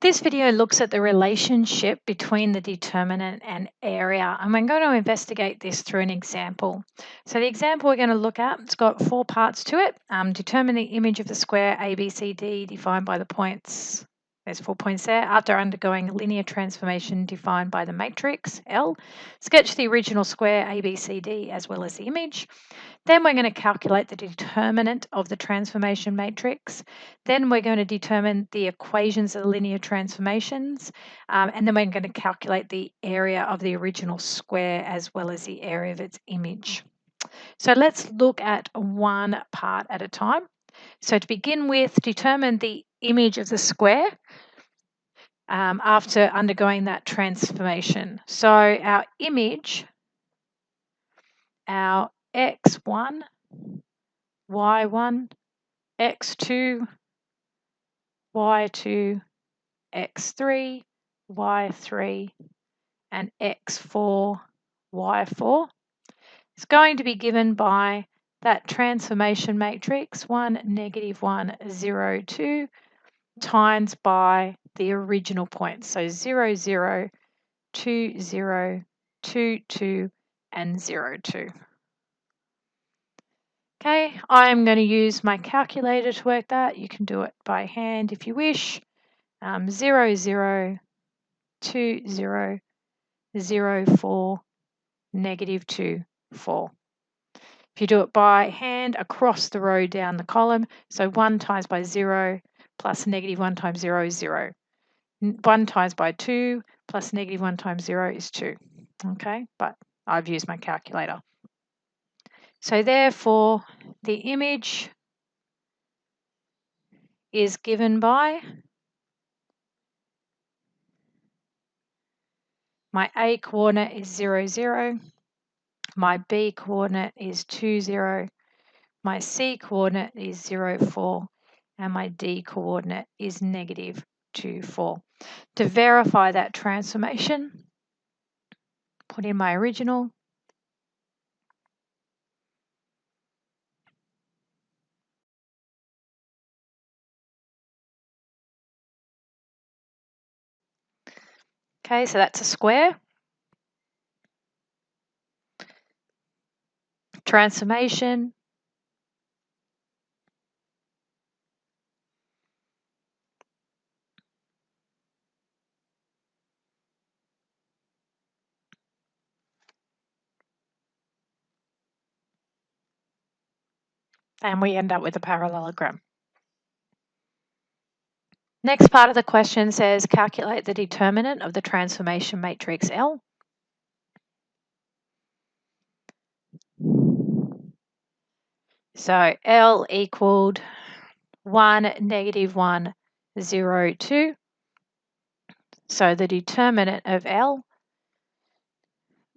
This video looks at the relationship between the determinant and area, and we're going to investigate this through an example. So the example we're going to look at, it's got 4 parts to it. Determine the image of the square ABCD defined by the points. There's 4 points there. After undergoing a linear transformation defined by the matrix L, sketch the original square ABCD as well as the image. Then we're going to calculate the determinant of the transformation matrix. Then we're going to determine the equations of the linear transformations. And then we're going to calculate the area of the original square as well as the area of its image. So let's look at one part at a time. So to begin with, determine the image of the square after undergoing that transformation. So our image, our x1, y1, x2, y2, x3, y3, and x4, y4 is going to be given by that transformation matrix 1, -1, 0, 2 times by the original points. So 0, 0, 2, 0, 2, 2, and 0, 2. Okay, I'm going to use my calculator to work that. You can do it by hand if you wish. 0, 0, 2, 0, 0, 4, -2, 4. If you do it by hand across the row down the column, so 1 times by 0 plus -1 times 0 is 0. 1 times by 2 plus -1 times 0 is 2. Okay, but I've used my calculator. So therefore, the image is given by my A coordinate is 0, 0. My B coordinate is 2, 0. My C coordinate is 0, 4. And my D coordinate is -2, 4. To verify that transformation, put in my original. Okay, so that's a square. Transformation. And we end up with a parallelogram. Next part of the question says calculate the determinant of the transformation matrix L. So L equaled 1, -1, 0, 2. So the determinant of L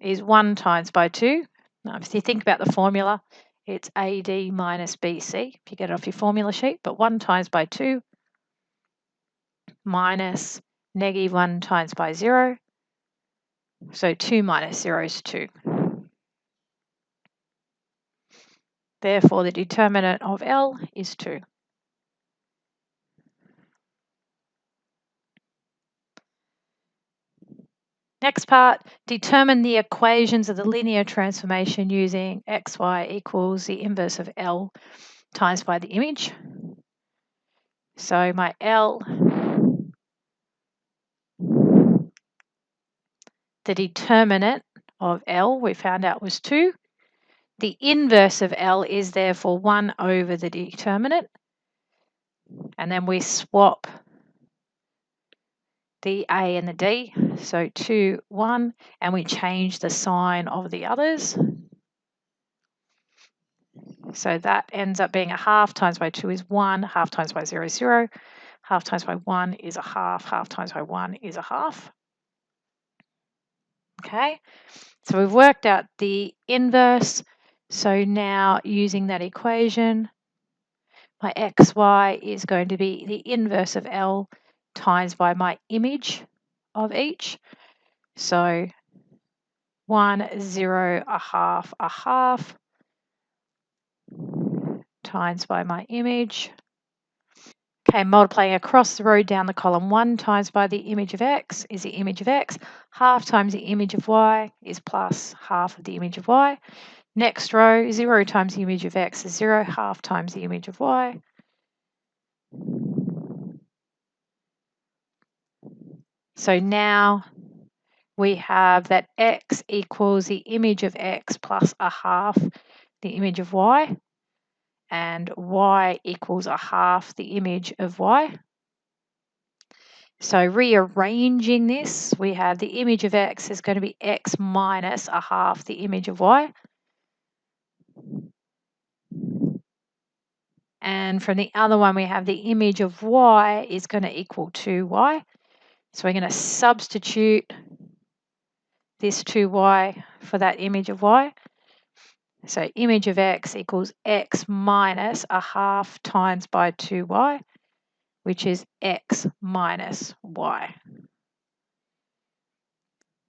is 1 times by 2. Now, if you think about the formula, it's AD minus BC, if you get it off your formula sheet, but 1 times by 2 minus -1 times by 0. So 2 minus 0 is 2. Therefore, the determinant of L is 2. Next part, determine the equations of the linear transformation using xy equals the inverse of L times by the image. So my L, the determinant of L, we found out was 2. The inverse of L is therefore 1 over the determinant. And then we swap the A and the D, so 2, 1, and we change the sign of the others. So that ends up being a half times by 2 is 1, half times by 0 is 0, half times by 1 is a half times by 1 is a half. Okay, so we've worked out the inverse. So now using that equation, my xy is going to be the inverse of L times by my image of each. So 1, 0, a half times by my image. Okay, multiplying across the row down the column, 1 times by the image of x is the image of x. Half times the image of y is plus half of the image of y. Next row, 0 times the image of x is 0, half times the image of y. So now we have that x equals the image of x plus a half the image of y, and y equals a half the image of y. So rearranging this, we have the image of x is going to be x minus a half the image of y. And from the other one, we have the image of y is going to equal 2y. So we're going to substitute this 2y for that image of y. So image of x equals x minus a half times by 2y, which is x minus y.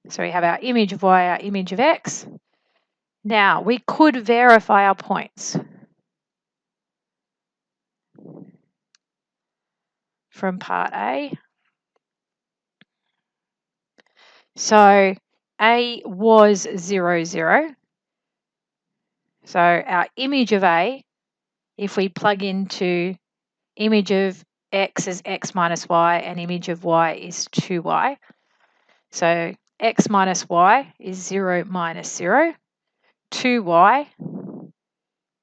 So we have our image of y, our image of x. Now, we could verify our points from part A. So A was 0, 0. So our image of A, if we plug into image of x is x minus y and image of y is 2y. So x minus y is 0 minus 0. 2y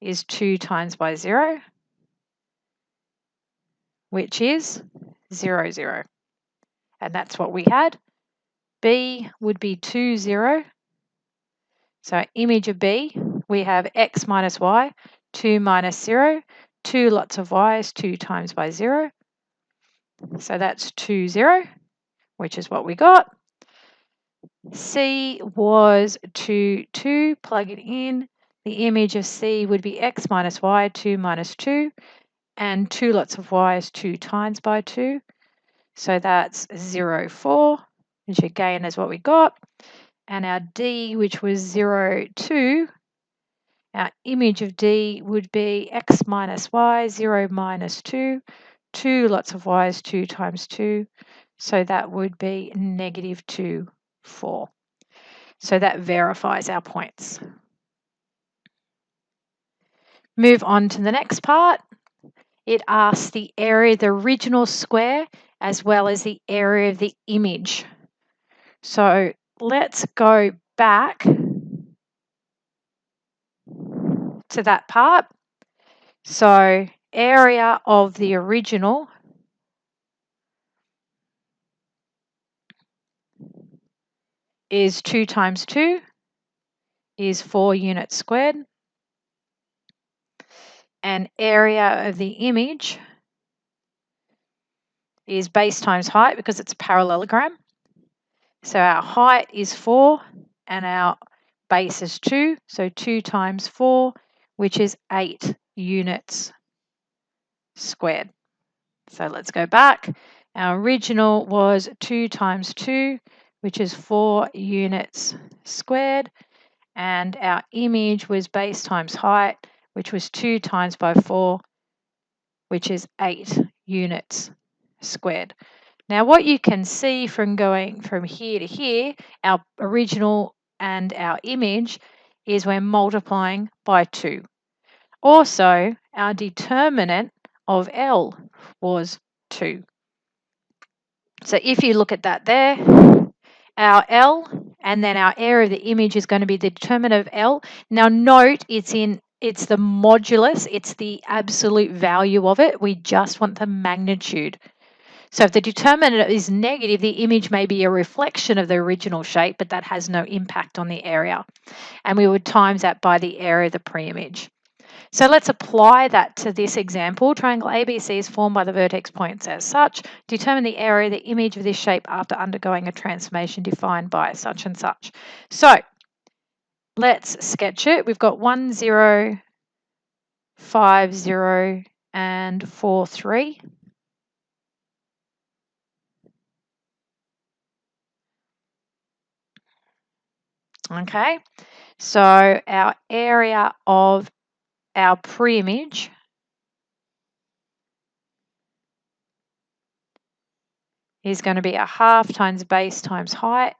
is 2 times by 0, which is 0, 0. And that's what we had. B would be 2, 0. So image of B, we have x minus y, 2 minus 0. 2 lots of y is 2 times by 0. So that's 2, 0, which is what we got. C was 2, 2. Plug it in. The image of C would be x minus y, 2 minus 2. And 2 lots of y is 2 times by 2. So that's 0, 4, which again is what we got. And our D, which was 0, 2, our image of D would be x minus y, 0 minus 2. 2 lots of y is 2 times 2. So that would be negative 2, 4. So that verifies our points. Move on to the next part. It asks the area of the original square as well as the area of the image. So let's go back to that part. So area of the original is 2 times 2 is 4 units squared. And area of the image is base times height because it's a parallelogram. So our height is 4 and our base is 2. So 2 times 4, which is 8 units squared. So let's go back. Our original was 2 times 2, which is 4 units squared. And our image was base times height, which was 2 times by 4, which is 8 units squared. Now, what you can see from going from here to here, our original and our image, is we're multiplying by 2. Also, our determinant of L was 2. So if you look at that there, our L and then our area of the image is going to be the determinant of L. Now note it's the modulus, it's the absolute value of it. We just want the magnitude. So if the determinant is negative, the image may be a reflection of the original shape, but that has no impact on the area. And we would times that by the area of the pre-image. So let's apply that to this example. Triangle ABC is formed by the vertex points as such. Determine the area of the image of this shape after undergoing a transformation defined by such and such. So let's sketch it. We've got 1, 0, 5, 0, and 4, 3. Okay, so our area of our pre-image is going to be a half times base times height.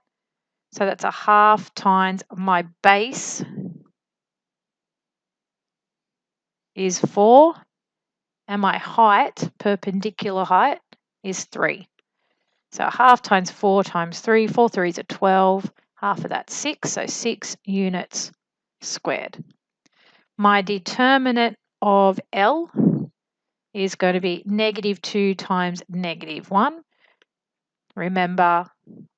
So that's a half times my base is 4, and my height, perpendicular height, is 3. So a half times 4 times 3, 4 3s are 12, half of that's 6, so 6 units squared. My determinant of L is going to be -2 times -1. Remember,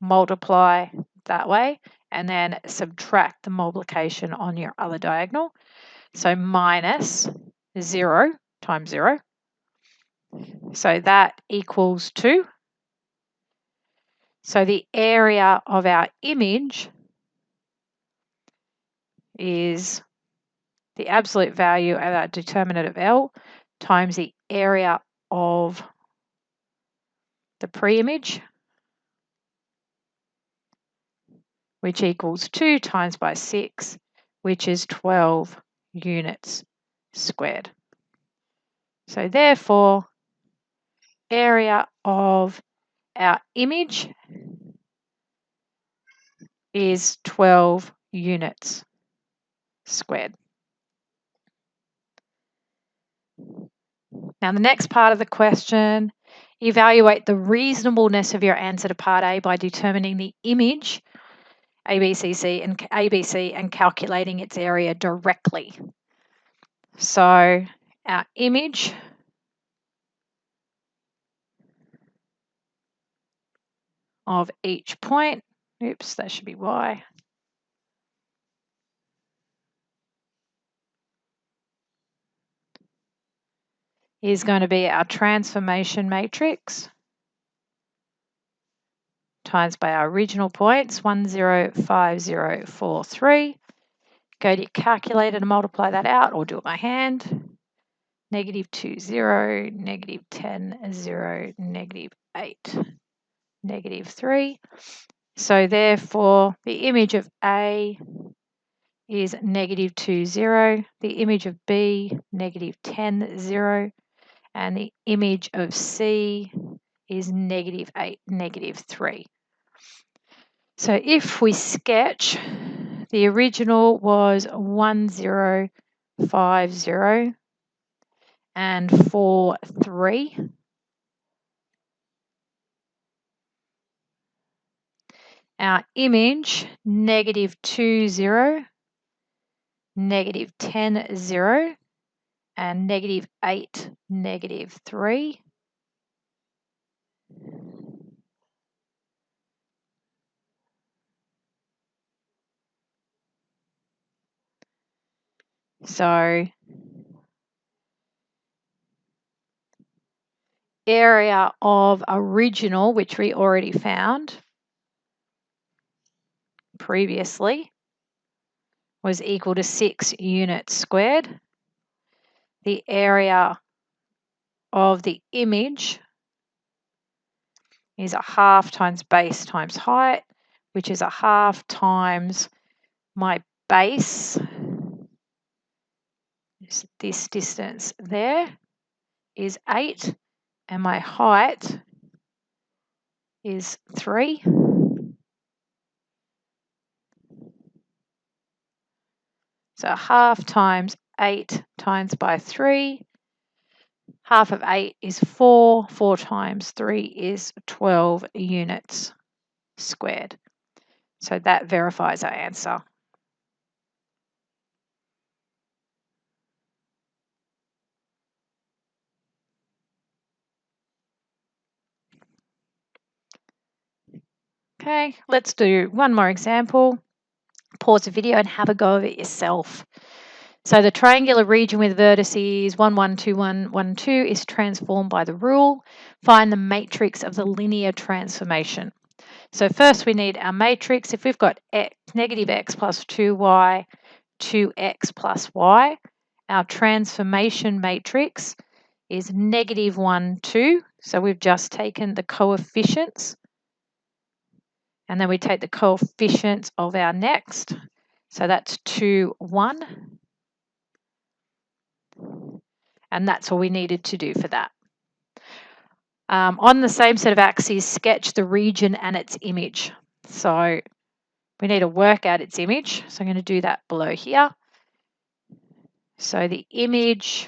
multiply that way and then subtract the multiplication on your other diagonal. So minus 0 times 0. So that equals 2. So the area of our image is the absolute value of our determinant of L times the area of the pre-image, which equals 2 times by 6, which is 12 units squared. So therefore, area of our image is 12 units squared. Now the next part of the question, evaluate the reasonableness of your answer to part A by determining the image ABC and calculating its area directly. So our image of each point, oops, that should be Y, is going to be our transformation matrix times by our original points, 1, 0, 5, 0, 4, 3. Go to your calculator to multiply that out, or do it by hand. -2, 0, -10, 0, -8, -3. So therefore, the image of A is -2, 0. The image of B, -10, 0. And the image of C is -8, -3. So if we sketch, the original was 1, 0, 5, 0 and 4, 3. Our image, -2, 0, -10, 0 and -8, -3. So area of original, which we already found previously, was equal to 6 units squared. The area of the image is a half times base times height, which is a half times my base, this distance there, is 8, and my height is 3. So half times 8 times by 3. Half of 8 is 4. 4 times 3 is 12 units squared. So that verifies our answer. Okay, let's do one more example. Pause the video and have a go of it yourself. So the triangular region with vertices 1, 1, 2, 1, 1, 2 is transformed by the rule. Find the matrix of the linear transformation. So first we need our matrix. If we've got -x plus 2y, 2x plus y, our transformation matrix is -1, 2. So we've just taken the coefficients, and then we take the coefficients of our next. So that's 2, 1. And that's all we needed to do for that. On the same set of axes, sketch the region and its image. So we need to work out its image. So I'm going to do that below here. So the image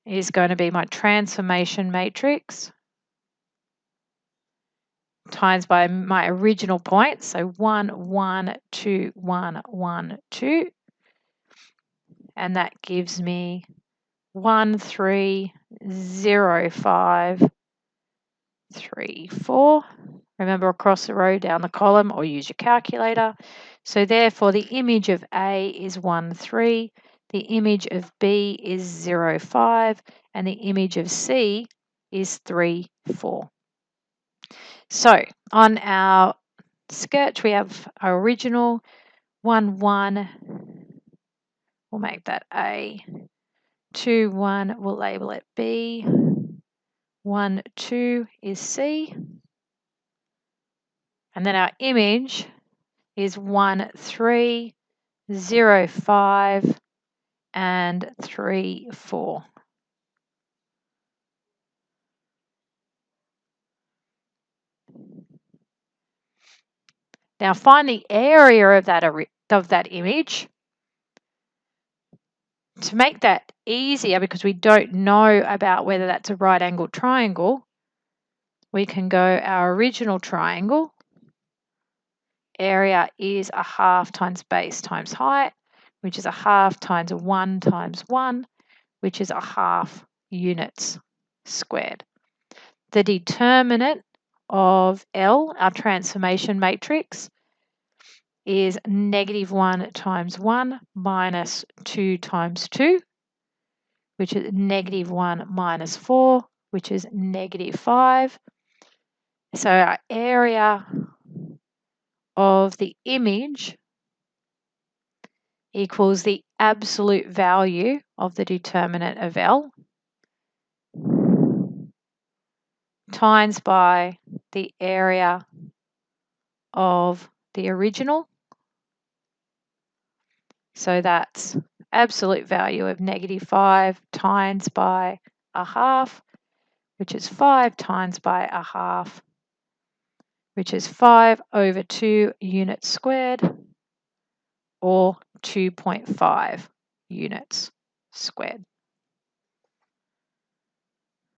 is going to be my transformation matrix times by my original point. So 1, 1, 2, 1, 1, 2. And that gives me 1, 3, 0, 5, 3, 4. Remember, across the row down the column, or use your calculator. So therefore, the image of A is 1, 3. The image of B is 0, 5. And the image of C is 3, 4. So on our sketch, we have our original 1, 1. We'll make that A. 2, 1, we'll label it B. 1, 2 is C. And then our image is 1, 3, 0, 5, and 3, 4. Now find the area of that image. To make that easier, because we don't know about whether that's a right angled triangle, we can go our original triangle. Area is a half times base times height, which is a half times 1 times 1, which is a half units squared. The determinant of L, our transformation matrix, is -1 times 1 minus 2 times 2, which is -1 minus 4, which is -5. So our area of the image equals the absolute value of the determinant of L times by the area of the original. So that's absolute value of -5 times by a half, which is 5 times by a half, which is 5 over 2 units squared, or 2.5 units squared.